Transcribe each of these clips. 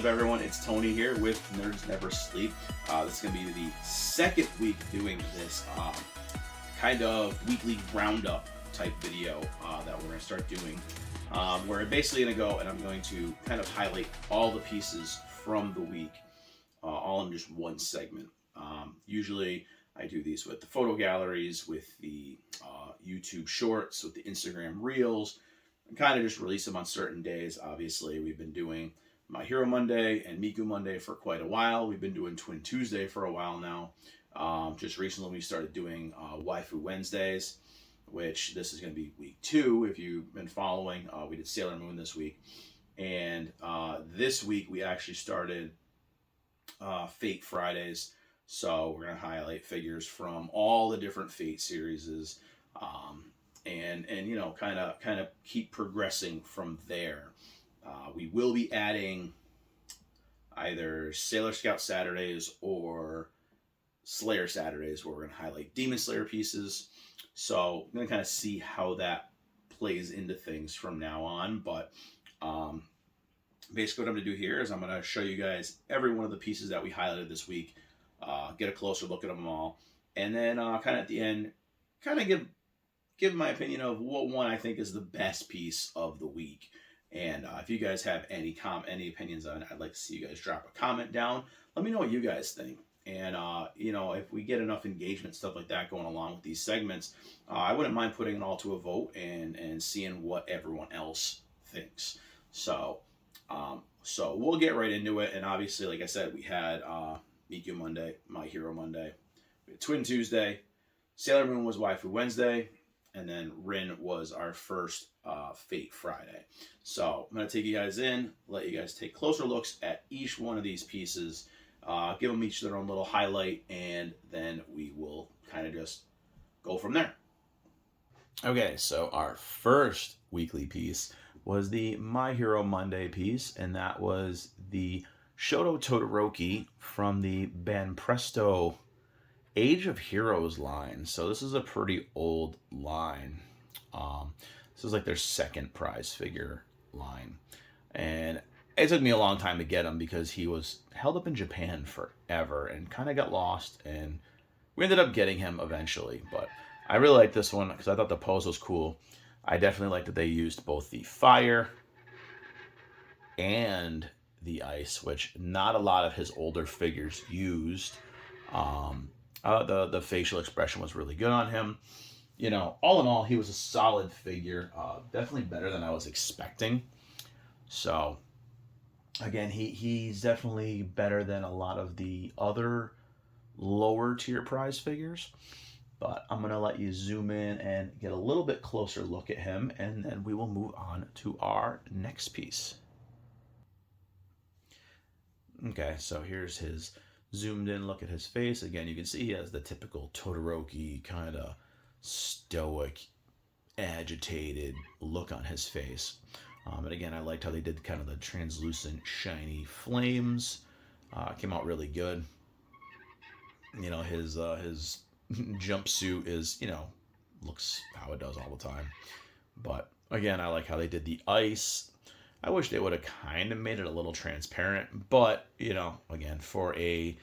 everyone? It's Tony here with Nerds Never Sleep. This is going to be the second week doing this kind of weekly roundup type video that we're going to start doing. Where I'm basically going to go and I'm going to kind of highlight all the pieces from the week, all in just one segment. Usually I do these with the photo galleries, with the YouTube shorts, with the Instagram reels, and kind of just release them on certain days. Obviously, we've been doing My Hero Monday and Miku Monday for quite a while. We've been doing Twin Tuesday for a while now. Just recently we started doing Waifu Wednesdays, which this is going to be week 2 if you've been following. We did Sailor Moon this week. And this week we actually started Fate Fridays. So we're going to highlight figures from all the different Fate series, and you know, kind of keep progressing from there. We will be adding either Sailor Scout Saturdays or Slayer Saturdays, where we're going to highlight Demon Slayer pieces. So I'm going to kind of see how that plays into things from now on. But basically what I'm going to do here is I'm going to show you guys every one of the pieces that we highlighted this week, get a closer look at them all, and then kind of at the end, kind of give my opinion of what one I think is the best piece of the week. And if you guys have any opinions on it, I'd like to see you guys drop a comment down. Let me know what you guys think. And, you know, if we get enough engagement, stuff like that going along with these segments, I wouldn't mind putting it all to a vote and seeing what everyone else thinks. So we'll get right into it. And obviously, like I said, we had Miku Monday, My Hero Monday, we had Twin Tuesday, Sailor Moon was Waifu Wednesday, and then Rin was our first Fate Friday. So I'm going to take you guys in, let you guys take closer looks at each one of these pieces, give them each their own little highlight, and then we will kind of just go from there. Okay, so our first weekly piece was the My Hero Monday piece, and that was the Shoto Todoroki from the band Presto Age of Heroes line. So this is a pretty old line. This is like their second prize figure line. And it took me a long time to get him because he was held up in Japan forever and kind of got lost. And we ended up getting him eventually. But I really like this one because I thought the pose was cool. I definitely like that they used both the fire and the ice, which not a lot of his older figures used. The facial expression was really good on him. You know, all in all, he was a solid figure. Definitely better than I was expecting. So, again, he's definitely better than a lot of the other lower tier prize figures. But I'm going to let you zoom in and get a little bit closer look at him, and then we will move on to our next piece. Okay, so here's his zoomed in look at his face. Again, you can see he has the typical Todoroki kind of stoic, agitated look on his face. And again, I liked how they did kind of the translucent, shiny flames. Came out really good. You know, his jumpsuit is, you know, looks how it does all the time. But again, I like how they did the ice. I wish they would have kind of made it a little transparent, but, you know, again, for a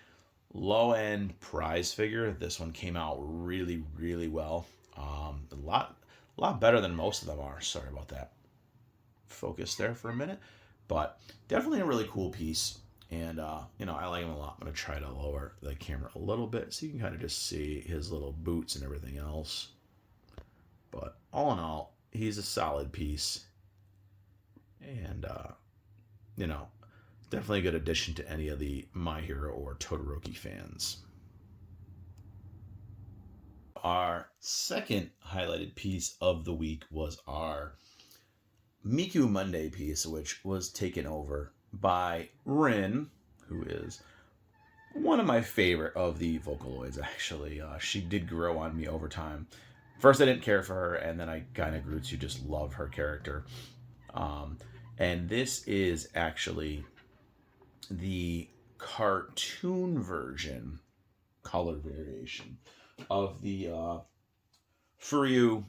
low-end prize figure, this one came out really, really well. A lot better than most of them are. Sorry about that. Focus there for a minute. But definitely a really cool piece. And, you know, I like him a lot. I'm going to try to lower the camera a little bit so you can kind of just see his little boots and everything else. But all in all, he's a solid piece. And, you know, definitely a good addition to any of the My Hero or Todoroki fans. Our second highlighted piece of the week was our Miku Monday piece, which was taken over by Rin, who is one of my favorite of the Vocaloids, actually. She did grow on me over time. First, I didn't care for her, and then I kind of grew to just love her character. And this is actually the cartoon version, color variation, of the Furyu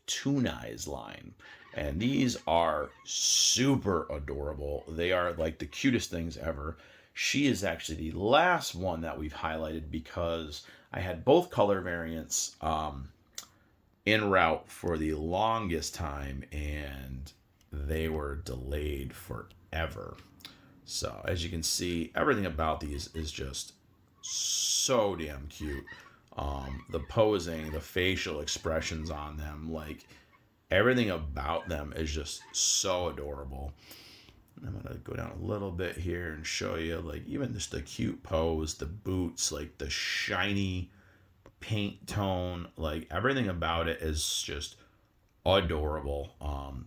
Toon Eyes line. And these are super adorable. They are like the cutest things ever. She is actually the last one that we've highlighted because I had both color variants en route for the longest time, and they were delayed forever. So as you can see, everything about these is just so damn cute. The posing, the facial expressions on them, like everything about them is just so adorable. I'm gonna go down a little bit here and show you, like, even just the cute pose, the boots, like the shiny paint tone, like everything about it is just adorable.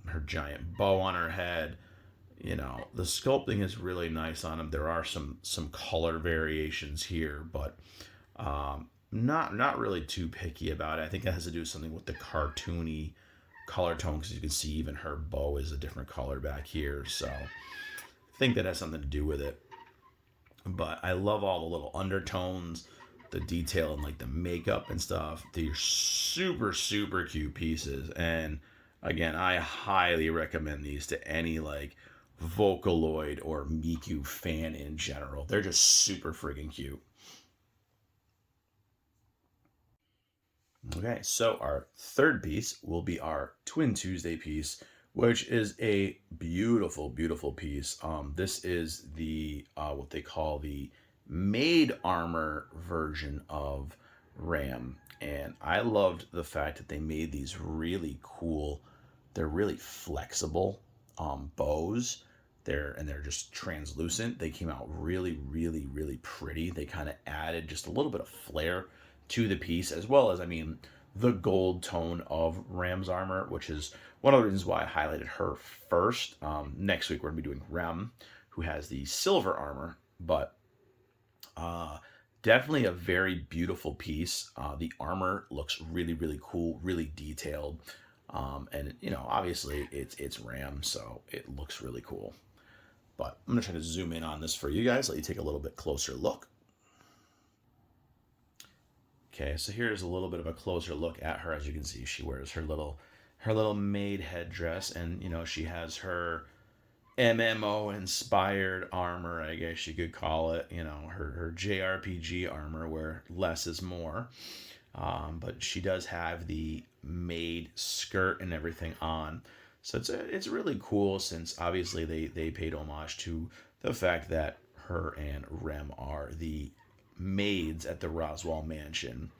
Her giant bow on her head, the sculpting is really nice on them. There are some color variations here, but not really too picky about it. I think it has to do with something with the cartoony color tone, because you can see even her bow is a different color back here. So I think that has something to do with it. But I love all the little undertones, the detail, and like the makeup and stuff. They're super, super cute pieces. And again, I highly recommend these to any like Vocaloid or Miku fan in general. They're just super friggin' cute. Okay, so our third piece will be our Twin Tuesday piece, which is a beautiful, beautiful piece. This is the what they call the made armor version of Ram, and I loved the fact that they made these really cool. They're really flexible bows. They're just translucent. They came out really, really, really pretty. They kind of added just a little bit of flair to the piece, as well as, I mean, the gold tone of Ram's armor, which is one of the reasons why I highlighted her first. Next week we're gonna be doing Rem, who has the silver armor, but uh, definitely a very beautiful piece. The armor looks really, really cool, really detailed, and obviously it's Ram, so it looks really cool. But I'm gonna try to zoom in on this for you guys, let you take a little bit closer look. Okay, so here's a little bit of a closer look at her. As you can see, she wears her little maid headdress, and she has her MMO inspired armor, I guess you could call it. Her JRPG armor, where less is more. But she does have the maid skirt and everything on. So it's really cool, since obviously they paid homage to the fact that her and Rem are the maids at the Roswell Mansion.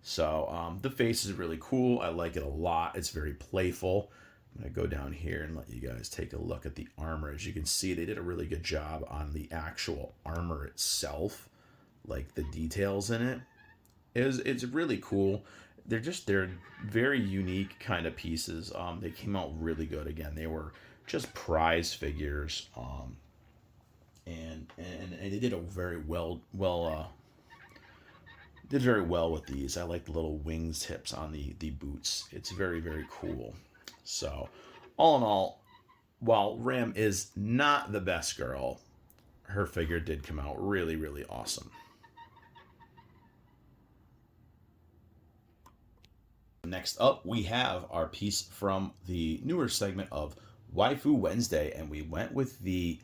So the face is really cool. I like it a lot. It's very playful. I'm going to go down here and let you guys take a look at the armor. As you can see, they did a really good job on the actual armor itself, like the details in it. It's really cool. They're very unique kind of pieces. They came out really good. Again, they were just prize figures, and they did a very did very well with these. I like the little wings tips on the boots. It's very, very cool. So, all in all, while Ram is not the best girl, her figure did come out really, really awesome. Next up, we have our piece from the newer segment of Waifu Wednesday, and we went with the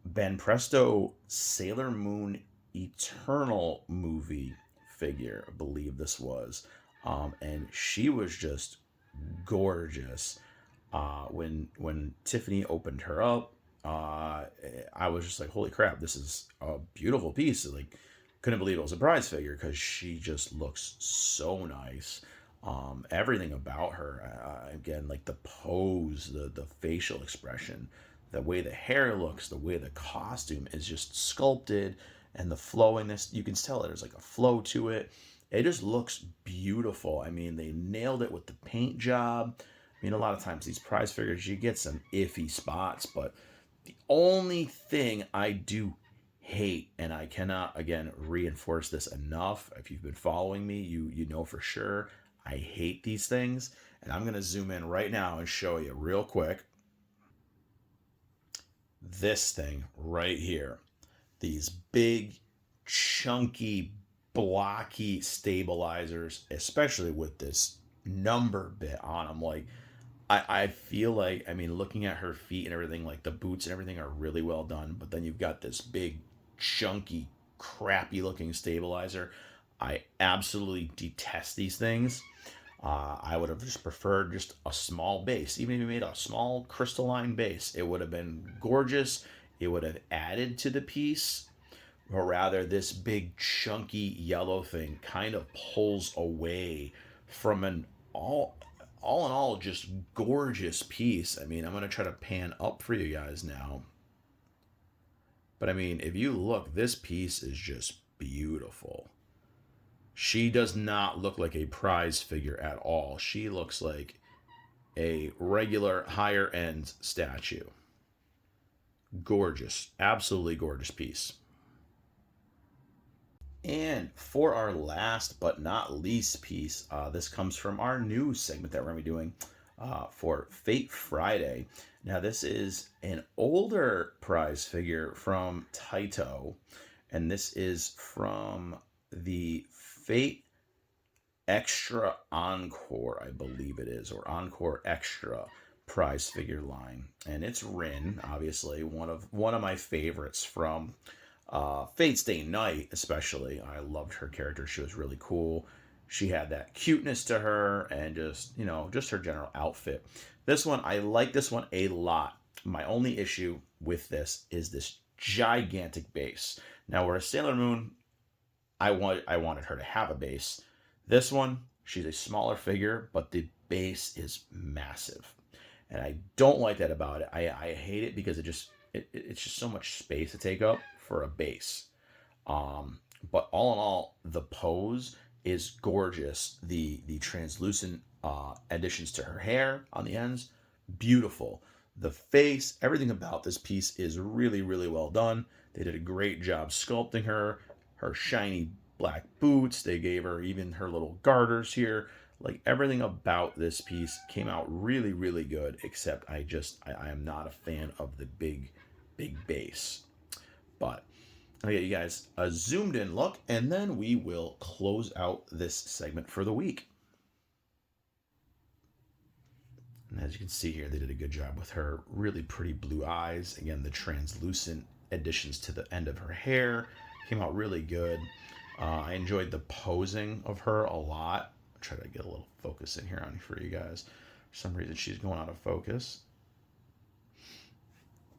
Ben Presto Sailor Moon Eternal movie figure, I believe this was. And she was just gorgeous. When Tiffany opened her up, I was just like, "Holy crap! This is a beautiful piece!" Like, couldn't believe it was a prize figure, because she just looks so nice. Everything about her, again, like the pose, the facial expression, the way the hair looks, the way the costume is just sculpted, and the flowingness, you can tell that there's like a flow to it. It just looks beautiful. I mean, they nailed it with the paint job. I mean, a lot of times these prize figures, you get some iffy spots, but the only thing I do hate, and I cannot again reinforce this enough, if you've been following me, you know for sure, I hate these things. And I'm going to zoom in right now and show you real quick. This thing right here. These big, chunky, blocky stabilizers, especially with this number bit on them. Like, I feel like, I mean, looking at her feet and everything, like the boots and everything are really well done, but then you've got this big, chunky, crappy looking stabilizer. I absolutely detest these things. I would have just preferred just a small base. Even if you made a small crystalline base, it would have been gorgeous. It would have added to the piece. Or rather, this big, chunky yellow thing kind of pulls away from an all in all, just gorgeous piece. I mean, I'm going to try to pan up for you guys now. But I mean, if you look, this piece is just beautiful. She does not look like a prize figure at all. She looks like a regular higher end statue. Gorgeous. Absolutely gorgeous piece. And for our last but not least piece, this comes from our new segment that we're going to be doing for Fate Friday. Now, this is an older prize figure from Taito, and this is from the Fate Extra Encore, I believe it is, or Encore Extra prize figure line. And it's Rin, obviously, one of my favorites from Fate Stay Night, especially. I loved her character. She was really cool. She had that cuteness to her and just her general outfit. This one, I like this one a lot. My only issue with this is this gigantic base. Now, where a Sailor Moon, I wanted her to have a base. This one, she's a smaller figure, but the base is massive. And I don't like that about it. I hate it because it's just so much space to take up for a base. But all in all, the pose is gorgeous. The translucent additions to her hair on the ends, beautiful. The face, everything about this piece is really, really well done. They did a great job sculpting her. Her shiny black boots. They gave her even her little garters here. Like everything about this piece came out really, really good, except I am not a fan of the big base. But I'll get you guys a zoomed in look, and then we will close out this segment for the week. And as you can see here, they did a good job with her really pretty blue eyes. Again, the translucent additions to the end of her hair came out really good. I enjoyed the posing of her a lot. I'll try to get a little focus in here on for you guys. For some reason, she's going out of focus.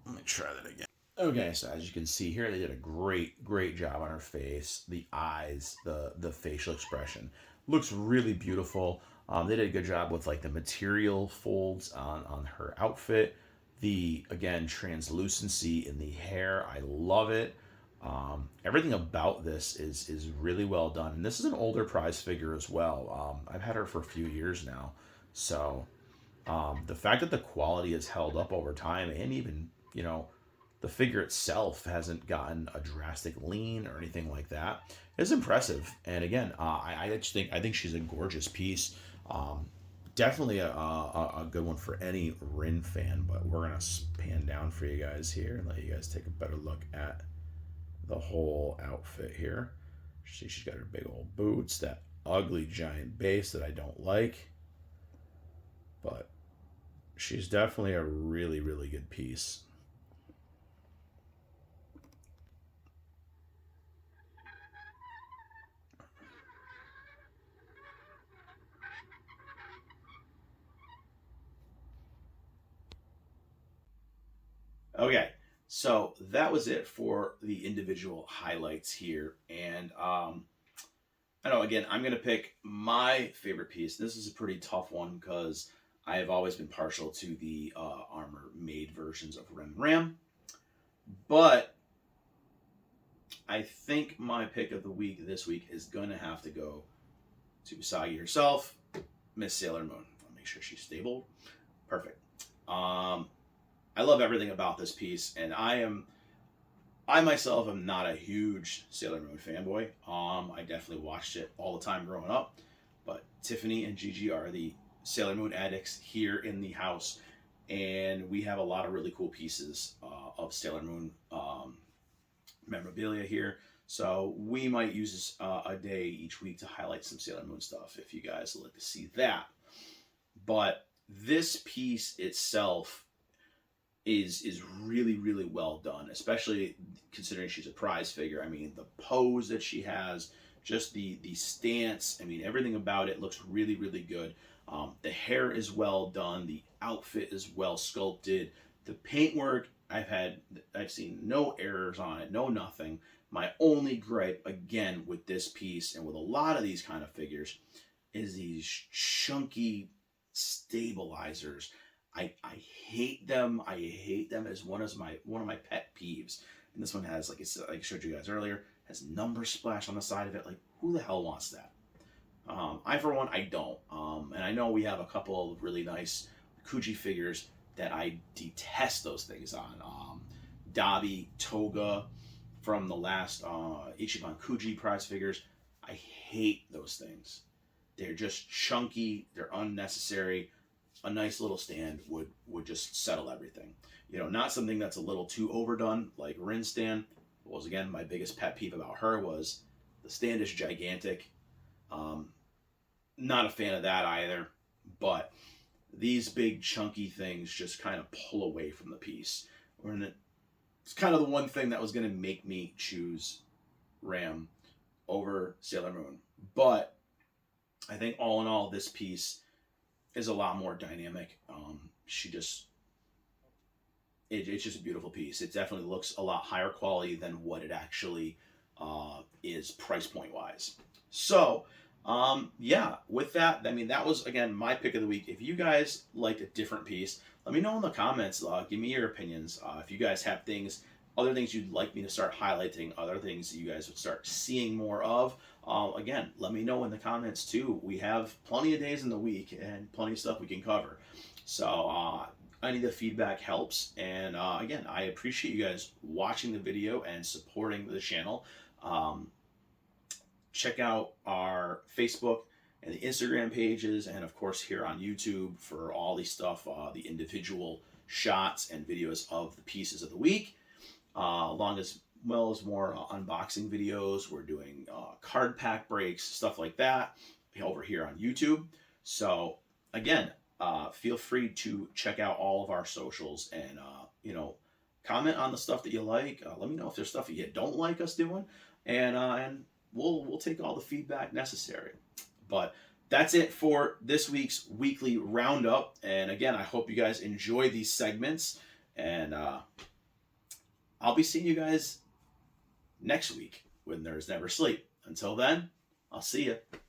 Let me try that again. Okay, so as you can see here, they did a great job on her face. The eyes, the facial expression looks really beautiful. They did a good job with like the material folds on her outfit. The, again, translucency in the hair, I love it. Everything about this is really well done. And this is an older prize figure as well. I've had her for a few years now. So the fact that the quality has held up over time, and even, the figure itself hasn't gotten a drastic lean or anything like that, is impressive. And again, I think she's a gorgeous piece. Definitely a good one for any Rin fan. But we're gonna pan down for you guys here and let you guys take a better look at the whole outfit here. See, she's got her big old boots, that ugly giant base that I don't like, but she's definitely a really, really good piece. Okay, so that was it for the individual highlights here. And I know, again, I'm going to pick my favorite piece. This is a pretty tough one because I have always been partial to the armor made versions of Ren Ram. But I think my pick of the week this week is going to have to go to Usagi herself, Miss Sailor Moon. I'll make sure she's stable. Perfect. I love everything about this piece, and I myself am not a huge Sailor Moon fanboy. I definitely watched it all the time growing up, but Tiffany and Gigi are the Sailor Moon addicts here in the house, and we have a lot of really cool pieces of Sailor Moon memorabilia here. So we might use a day each week to highlight some Sailor Moon stuff if you guys would like to see that. But this piece itself is really, really well done, especially considering she's a prize figure. I mean, the pose that she has, just the stance, I mean, everything about it looks really, really good. The hair is well done. The outfit is well sculpted. The paintwork, I've seen no errors on it, no nothing. My only gripe, again, with this piece and with a lot of these kind of figures, is these chunky stabilizers. I hate them. I hate them as one of my pet peeves. And this one has, like I showed you guys earlier, has number splash on the side of it. Like, who the hell wants that? I, for one, I don't. And I know we have a couple of really nice Kuji figures that I detest those things on. Dabi, Toga from the last Ichiban Kuji prize figures. I hate those things. They're just chunky. They're unnecessary. A nice little stand would just settle everything. You know, not something that's a little too overdone, like Rin's stand. Was, again, my biggest pet peeve about her was the stand is gigantic. Not a fan of that either. But these big chunky things just kind of pull away from the piece. It's kind of the one thing that was going to make me choose Ram over Sailor Moon. But I think all in all, this piece is a lot more dynamic. It's just a beautiful piece. It definitely looks a lot higher quality than what it actually is price point wise. So, yeah, with that, I mean, that was, again, my pick of the week. If you guys liked a different piece, let me know in the comments. Give me your opinions. If you guys have other things you'd like me to start highlighting, other things that you guys would start seeing more of, again, let me know in the comments too. We have plenty of days in the week and plenty of stuff we can cover. So any of the feedback helps. And again, I appreciate you guys watching the video and supporting the channel. Check out our Facebook and the Instagram pages, and of course here on YouTube for all the stuff, the individual shots and videos of the pieces of the week, along as well as more unboxing videos. We're doing card pack breaks, stuff like that over here on YouTube. So again, feel free to check out all of our socials and comment on the stuff that you like. Let me know if there's stuff that you don't like us doing, and we'll take all the feedback necessary. But that's it for this week's weekly roundup. And again, I hope you guys enjoy these segments, and I'll be seeing you guys next week when there's never sleep. Until then, I'll see you.